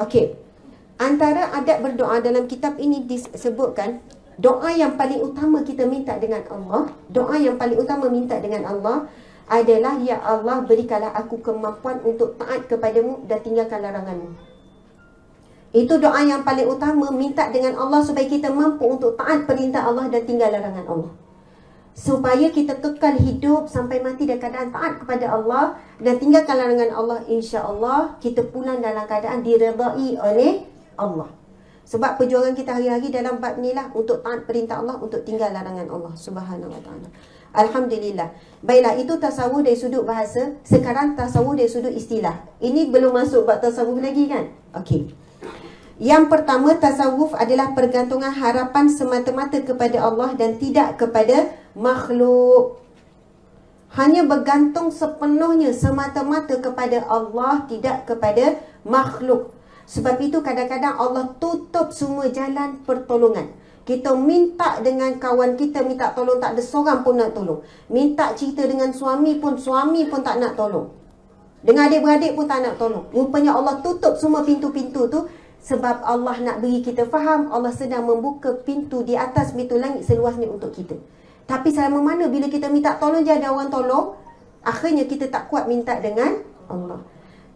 Okey. Antara adab berdoa dalam kitab ini disebutkan, doa yang paling utama kita minta dengan Allah, doa yang paling utama minta dengan Allah adalah, ya Allah, berikanlah aku kemampuan untuk taat kepadamu dan tinggalkan laranganmu. Itu doa yang paling utama, minta dengan Allah supaya kita mampu untuk taat perintah Allah dan tinggal larangan Allah. Supaya kita kekal hidup sampai mati dalam keadaan taat kepada Allah dan tinggalkan larangan Allah, insya-Allah kita pulang dalam keadaan diredai oleh Allah. Sebab perjuangan kita hari-hari dalam bab ni lah, untuk taat perintah Allah, untuk tinggal larangan Allah Subhanahu wa taala. Alhamdulillah. Baiklah, itu tasawuf dari sudut bahasa. Sekarang tasawuf dari sudut istilah. Ini belum masuk bab tasawuf lagi kan? Okey. Yang pertama, tasawuf adalah pergantungan harapan semata-mata kepada Allah dan tidak kepada makhluk. Hanya bergantung sepenuhnya semata-mata kepada Allah, tidak kepada makhluk. Sebab itu kadang-kadang Allah tutup semua jalan pertolongan. Kita minta dengan kawan kita, minta tolong, tak ada seorang pun nak tolong. Minta cerita dengan suami pun tak nak tolong. Dengan adik-beradik pun tak nak tolong. Rupanya Allah tutup semua pintu-pintu tu. Sebab Allah nak beri kita faham, Allah sedang membuka pintu di atas pintu langit seluasnya untuk kita. Tapi selama mana bila kita minta tolong je ada orang tolong, akhirnya kita tak kuat minta dengan Allah.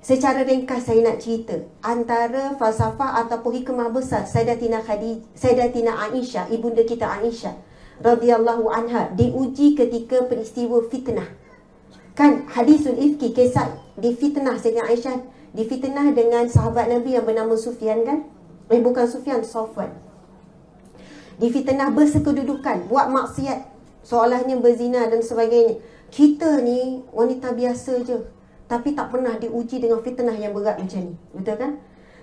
Secara ringkas saya nak cerita, antara falsafah ataupun hikmah besar Sayyidatina Aisyah, ibunda kita Aisyah radhiyallahu anha, diuji ketika peristiwa fitnah. Kan hadisul ifki, kisah difitnah Sayyidatina Aisyah, difitnah dengan sahabat Nabi yang bernama Sufyan kan? Bukan Sufyan, Safwan. Difitnah bersekedudukan, buat maksiat, seolahnya berzina dan sebagainya. Kita ni wanita biasa je, tapi tak pernah diuji dengan fitnah yang berat macam ni. Betul kan?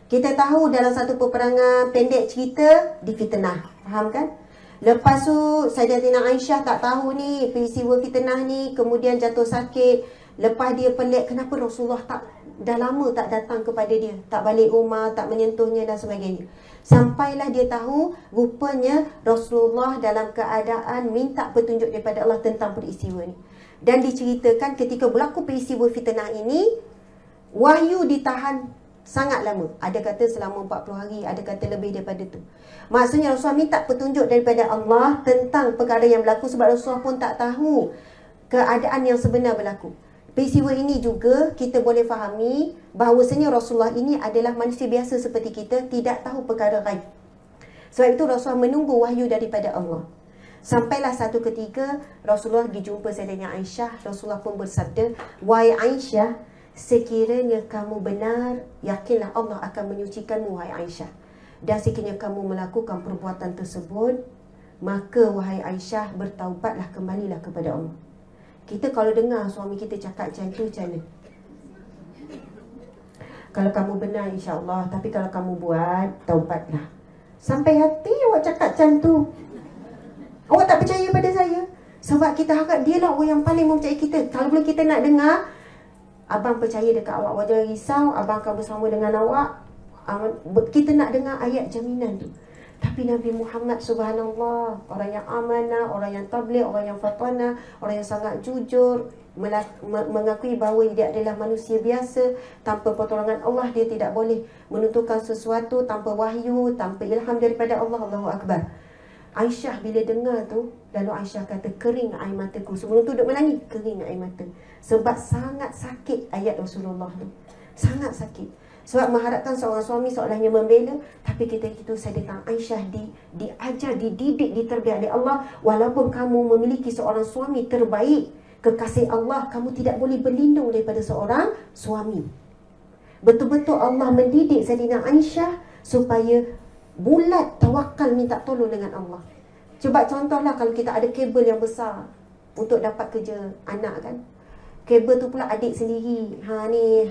Kita tahu dalam satu peperangan, pendek cerita, difitnah. Faham kan? Lepas tu Sayyidatina Aisyah tak tahu ni peristiwa fitnah ni, kemudian jatuh sakit. Lepas dia pelik, kenapa Rasulullah dah lama tak datang kepada dia, tak balik rumah, tak menyentuhnya dan sebagainya. Sampailah dia tahu rupanya Rasulullah dalam keadaan minta petunjuk daripada Allah tentang peristiwa ni. Dan diceritakan ketika berlaku peristiwa fitnah ini, wahyu ditahan sangat lama. Ada kata selama 40 hari, ada kata lebih daripada tu. Maksudnya Rasulullah minta petunjuk daripada Allah tentang perkara yang berlaku, sebab Rasulullah pun tak tahu keadaan yang sebenar berlaku. Peristiwa ini juga kita boleh fahami bahawasanya Rasulullah ini adalah manusia biasa seperti kita, tidak tahu perkara ghaib. Sebab itu Rasulullah menunggu wahyu daripada Allah. Sampailah satu ketika Rasulullah dijumpa Sayyidatina Aisyah. Rasulullah pun bersabda, "Wahai Aisyah, sekiranya kamu benar, yakinlah Allah akan menyucikanmu, wahai Aisyah. Dan sekiranya kamu melakukan perbuatan tersebut, maka wahai Aisyah, bertaubatlah, kembalilah kepada Allah." Kita kalau dengar suami kita cakap macam tu, macam mana? Kalau kamu benar, insya-Allah. Tapi kalau kamu buat, taubatlah. Sampai hati awak cakap macam tu. Awak tak percaya pada saya? Sebab kita harap dia lah orang yang paling mempercayai kita. Kalau boleh kita nak dengar, abang percaya dekat awak, awak jangan risau, abang akan bersama dengan awak. Kita nak dengar ayat jaminan tu. Tapi Nabi Muhammad, subhanallah, orang yang amanah, orang yang tabligh, orang yang fatanah, orang yang sangat jujur, mengakui bahawa dia adalah manusia biasa. Tanpa pertolongan Allah, dia tidak boleh menentukan sesuatu, tanpa wahyu, tanpa ilham daripada Allah. Allahu Akbar. Aisyah bila dengar tu, lalu Aisyah kata, kering air mataku. Sebelum tu duduk menangis, kering air mata. Sebab sangat sakit ayat Rasulullah tu. Sangat sakit. Sebab mengharapkan seorang suami seolahnya membela, tapi kita itu Sayyidatina Aisyah diajar, dididik, diterbiak oleh Allah. Walaupun kamu memiliki seorang suami terbaik, kekasih Allah, kamu tidak boleh berlindung daripada seorang suami. Betul-betul Allah mendidik Sayyidatina Aisyah supaya bulat tawakal minta tolong dengan Allah. Cuba contohlah kalau kita ada kabel yang besar untuk dapat kerja anak kan. Kabel tu pula adik sendiri. Ni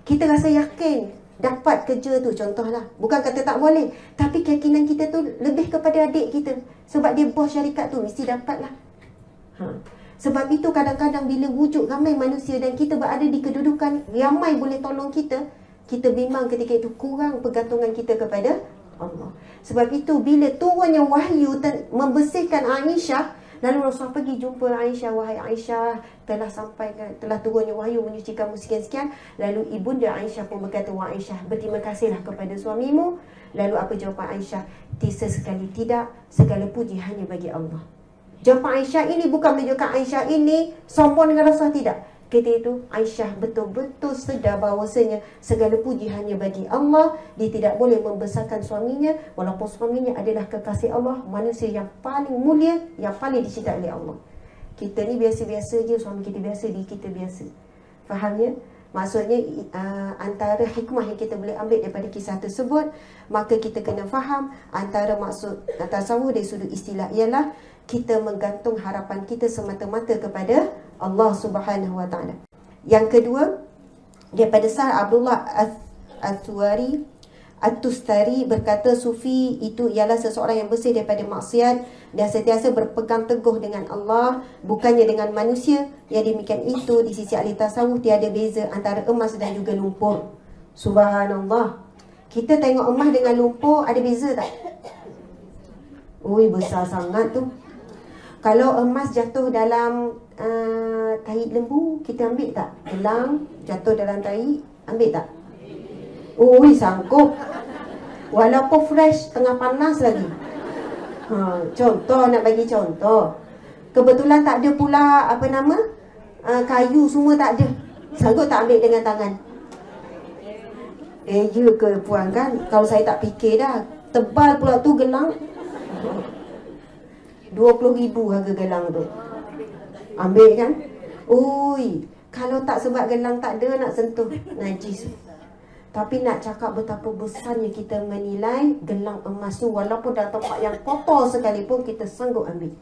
kita rasa yakin dapat kerja tu, contohlah. Bukan kata tak boleh, tapi keyakinan kita tu lebih kepada adik kita. Sebab dia bos syarikat tu, mesti dapatlah. Sebab itu kadang-kadang bila wujud ramai manusia dan kita berada di kedudukan ramai boleh tolong kita, kita bimbang ketika itu kurang pergantungan kita kepada Allah. Sebab itu bila turunnya wahyu membersihkan Aisyah, Lalu Rasulullah pergi jumpa Aisyah, wahai Aisyah, telah turunnya wahyu menyucikanmu sekian-sekian. Lalu ibunda Aisyah pun berkata, wahai Aisyah, berterima kasihlah kepada suamimu. Lalu apa jawapan Aisyah? Sesekali tidak, segala puji hanya bagi Allah. Jawapan Aisyah ini bukan menunjukkan Aisyah ini sombong dengan Rasulullah, tidak. Ketika itu Aisyah betul-betul sedar bahawasanya segala puji hanya bagi Allah. Dia tidak boleh membesarkan suaminya, walaupun suaminya adalah kekasih Allah, manusia yang paling mulia, yang paling dicintai oleh Allah. Kita ni biasa-biasa je, suami kita biasa, diri kita biasa. Faham ya? Maksudnya antara hikmah yang kita boleh ambil daripada kisah tersebut, maka kita kena faham antara maksud tasawuf dari sudut istilah ialah kita menggantung harapan kita semata-mata kepada Allah Subhanahu Wa Taala. Yang kedua, daripada Sa'ad Abdullah At-Tustari berkata, sufi itu ialah seseorang yang bersih daripada maksiat dan sentiasa berpegang teguh dengan Allah, bukannya dengan manusia. Yang demikian itu di sisi ahli tasawuf tiada beza antara emas dan juga lumpur. Subhanallah. Kita tengok emas dengan lumpur, ada beza tak? Ui, besar sangat tu. Kalau emas jatuh dalam tahi lembu, kita ambil tak? Gelang jatuh dalam tahi, ambil tak? Ui, sanggup. Walaupun fresh, tengah panas lagi. Contoh, nak bagi contoh. Kebetulan tak ada pula, kayu semua tak ada. Sanggup tak ambil dengan tangan? Ya ke puan kan? Kalau saya tak fikir dah. Tebal pula tu gelang. 20,000 harga gelang tu. Ambil kan? Ui, kalau tak sebab gelang tak ada, nak sentuh najis. Tapi nak cakap betapa besarnya kita menilai gelang emas tu, walaupun dalam tempat yang kotor sekalipun kita sanggup ambil.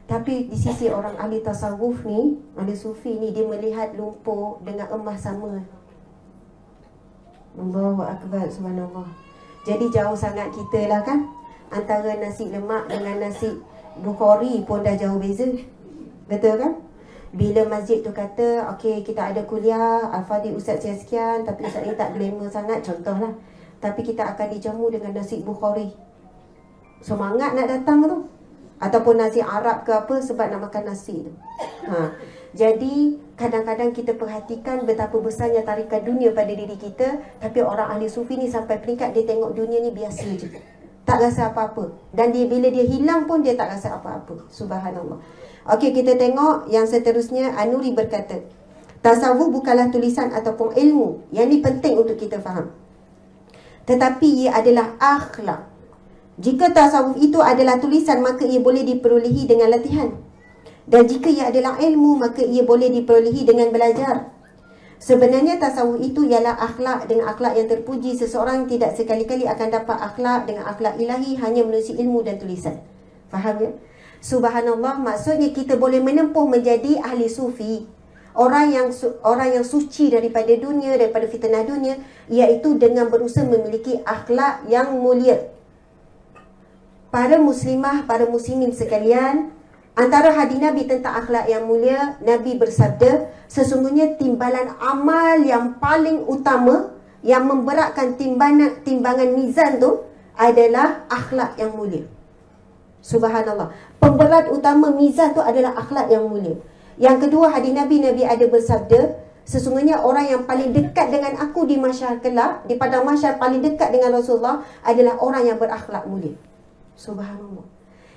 Tapi di sisi orang ahli tasawuf ni, ahli sufi ni, dia melihat lumpur dengan emas sama. Allahu Akbar, subhanallah. Jadi jauh sangat kita lah kan. Antara nasi lemak dengan nasi Bukhari pun dah jauh beza. Betul kan? Bila masjid tu kata, okey, kita ada kuliah, Al-Fadhil Ustaz sekian, tapi Ustaz ni tak glamour sangat, contohlah. Tapi kita akan dijamu dengan nasi Bukhari. Semangat nak datang tu. Ataupun nasi Arab ke apa, sebab nak makan nasi tu. Jadi, kadang-kadang kita perhatikan betapa besarnya tarikan dunia pada diri kita. Tapi orang ahli sufi ni sampai peringkat dia tengok dunia ni biasa je, tak rasa apa-apa. Dan bila dia hilang pun dia tak rasa apa-apa. Subhanallah. Okey, kita tengok yang seterusnya. An-Nuri berkata, tasawuf bukanlah tulisan ataupun ilmu. Yang ni penting untuk kita faham. Tetapi ia adalah akhlak. Jika tasawuf itu adalah tulisan, maka ia boleh diperolehi dengan latihan. Dan jika ia adalah ilmu, maka ia boleh diperolehi dengan belajar. Sebenarnya tasawuf itu ialah akhlak dengan akhlak yang terpuji. Seseorang tidak sekali-kali akan dapat akhlak dengan akhlak ilahi hanya melalui ilmu dan tulisan. Faham ya? Subhanallah, maksudnya kita boleh menempuh menjadi ahli sufi, orang yang suci daripada dunia, daripada fitnah dunia, iaitu dengan berusaha memiliki akhlak yang mulia. Para muslimah, para muslimin sekalian, antara hadis Nabi tentang akhlak yang mulia, Nabi bersabda, sesungguhnya timbalan amal yang paling utama, yang memberatkan timbangan mizan tu adalah akhlak yang mulia. Subhanallah. Pemberat utama mizan tu adalah akhlak yang mulia. Yang kedua, hadis Nabi ada bersabda, sesungguhnya orang yang paling dekat dengan aku di mahsyar kelak, di padang mahsyar, paling dekat dengan Rasulullah adalah orang yang berakhlak mulia. Subhanallah.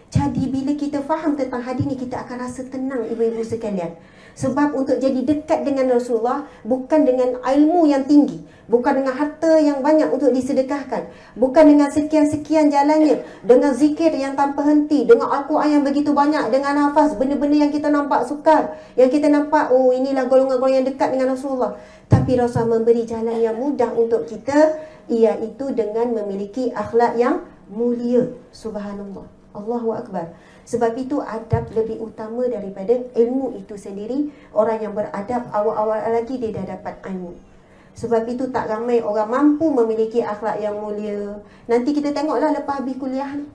Jadi bila kita faham tentang hadis ni, kita akan rasa tenang ibu-ibu sekalian. Sebab untuk jadi dekat dengan Rasulullah bukan dengan ilmu yang tinggi, bukan dengan harta yang banyak untuk disedekahkan, bukan dengan sekian-sekian jalannya, dengan zikir yang tanpa henti, dengan Al-Quran yang begitu banyak, dengan nafas, benda-benda yang kita nampak sukar, yang kita nampak, oh inilah golongan-golongan yang dekat dengan Rasulullah. Tapi Rasulullah memberi jalan yang mudah untuk kita, iaitu dengan memiliki akhlak yang mulia. Subhanallah. Allahu Akbar. Sebab itu adab lebih utama daripada ilmu itu sendiri. Orang yang beradab awal-awal lagi dia dah dapat ilmu. Sebab itu tak ramai orang mampu memiliki akhlak yang mulia. Nanti kita tengoklah lepas habis kuliah ni,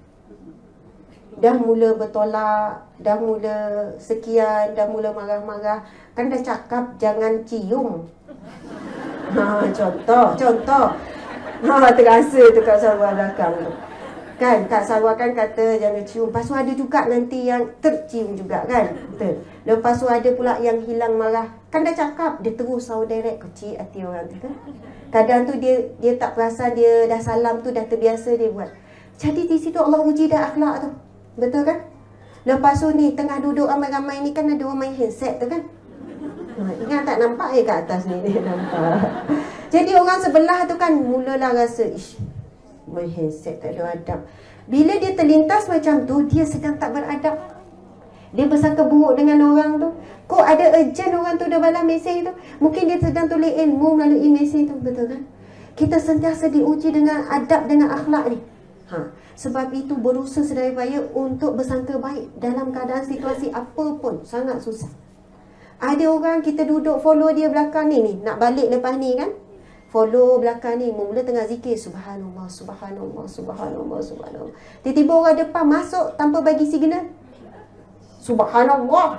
dah mula bertolak, dah mula sekian, dah mula marah-marah. Kan dah cakap jangan cium. Contoh. Terasa tu kat sahabat belakang tu. Kan Kak Sarwa kan kata jangan cium. Lepas tu ada juga nanti yang tercium juga kan. Betul. Lepas tu ada pula yang hilang marah. Kan dah cakap, dia terus tahu direct. Kecil hati orang tu kan. Kadang tu dia tak perasan, dia dah salam tu dah terbiasa dia buat. Jadi di situ Allah uji dah akhlak tu. Betul kan? Lepas tu ni tengah duduk ramai-ramai ni kan ada orang main handset tu kan. Ingat tak nampak kat atas ni dia nampak. Jadi orang sebelah tu kan mulalah rasa ish, main handset tak ada adab. Bila dia terlintas macam tu, dia sedang tak beradab. Dia bersangka buruk dengan orang tu. Kok ada urgent orang tu dah balas mesej tu. Mungkin dia sedang tulis ilmu melalui mesej tu. Betul kan? Kita sentiasa diuji dengan adab, dengan akhlak ni. Sebab itu berusaha sedaya upaya untuk bersangka baik dalam keadaan situasi apa pun. Sangat susah. Ada orang kita duduk follow dia belakang ni nak balik lepas ni kan. Follow belakang ni, mula tengah zikir subhanallah, subhanallah, subhanallah, subhanallah. Tiba-tiba orang depan masuk tanpa bagi signal. Subhanallah.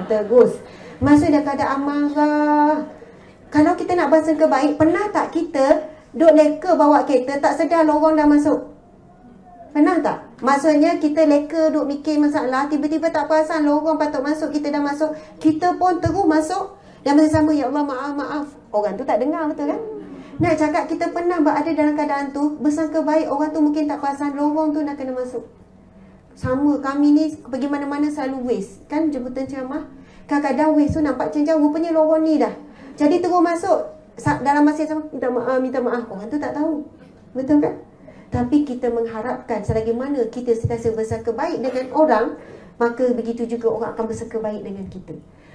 Terus. Masuk dah keadaan marah. Kalau kita nak bersangka baik, pernah tak kita duk leka bawa kereta tak sedar lorong dah masuk? Pernah tak? Maksudnya kita leka duk mikir masalah, tiba-tiba tak perasan lorong patut masuk, kita dah masuk. Kita pun terus masuk. Dan masa sama, ya Allah maaf, maaf. Orang tu tak dengar, betul kan? Nak cakap kita pernah berada dalam keadaan tu, bersangka baik, orang tu mungkin tak perasan lorong tu nak kena masuk. Sama, kami ni pergi mana-mana selalu waste. Kan jemputan ceramah, kadang-kadang waste tu nampak jauh, rupanya lorong ni dah. Jadi terus masuk. Dalam masa yang sama, minta maaf. Orang tu tak tahu. Betul kan? Tapi kita mengharapkan selagi mana kita sentiasa bersangka baik dengan orang, maka begitu juga orang akan bersangka baik dengan kita.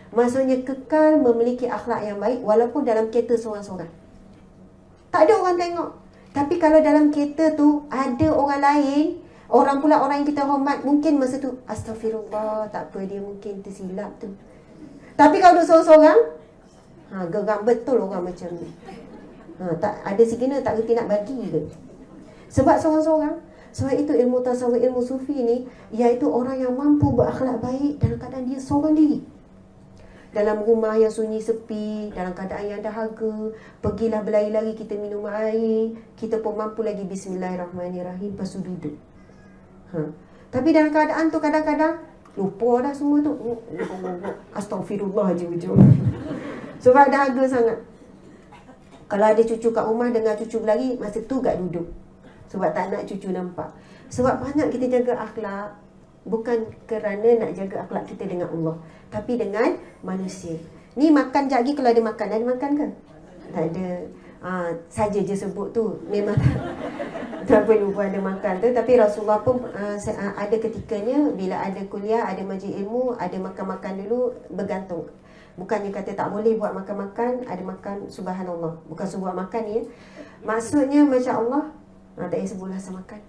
Maksudnya kekal memiliki akhlak yang baik walaupun dalam kereta seorang-seorang. Tak ada orang tengok. Tapi kalau dalam kereta tu ada orang lain, orang pula orang yang kita hormat, mungkin masa tu astagfirullah, tak apa, dia mungkin tersilap tu. Tapi kalau duduk seorang-seorang, geram betul orang macam ni. Tak ada signal, tak reti nak bagi ke. Sebab seorang-seorang. Sebab itu ilmu tasawuf, ilmu sufi ni, iaitu orang yang mampu berakhlak baik dalam keadaan dia seorang diri. Dalam rumah yang sunyi sepi, dalam keadaan yang dahaga, pergilah berlari-lari, kita minum air, kita pun mampu lagi bismillahirrahmanirrahim, lepas tu duduk. Tapi dalam keadaan tu kadang-kadang lupa dah semua tu. Astaghfirullah je ujung. Sebab dahaga sangat. Kalau ada cucu kat rumah, dengar cucu berlari, masa tu kat duduk. Sebab tak nak cucu nampak. Sebab banyak kita jaga akhlak, bukan kerana nak jaga akhlak kita dengan Allah, tapi dengan manusia. Ni makan jap lagi, kalau ada makan, ada makan ke? Tak ada. Saja je sebut tu. Memang tak perlu pun ada makan tu. Tapi Rasulullah pun ada ketikanya bila ada kuliah, ada majlis ilmu, ada makan-makan dulu, bergantung. Bukannya kata tak boleh buat makan-makan, ada makan subhanallah. Bukan sebuah makan ni ya. Maksudnya Masya Allah, tak payah sebut rasa makan.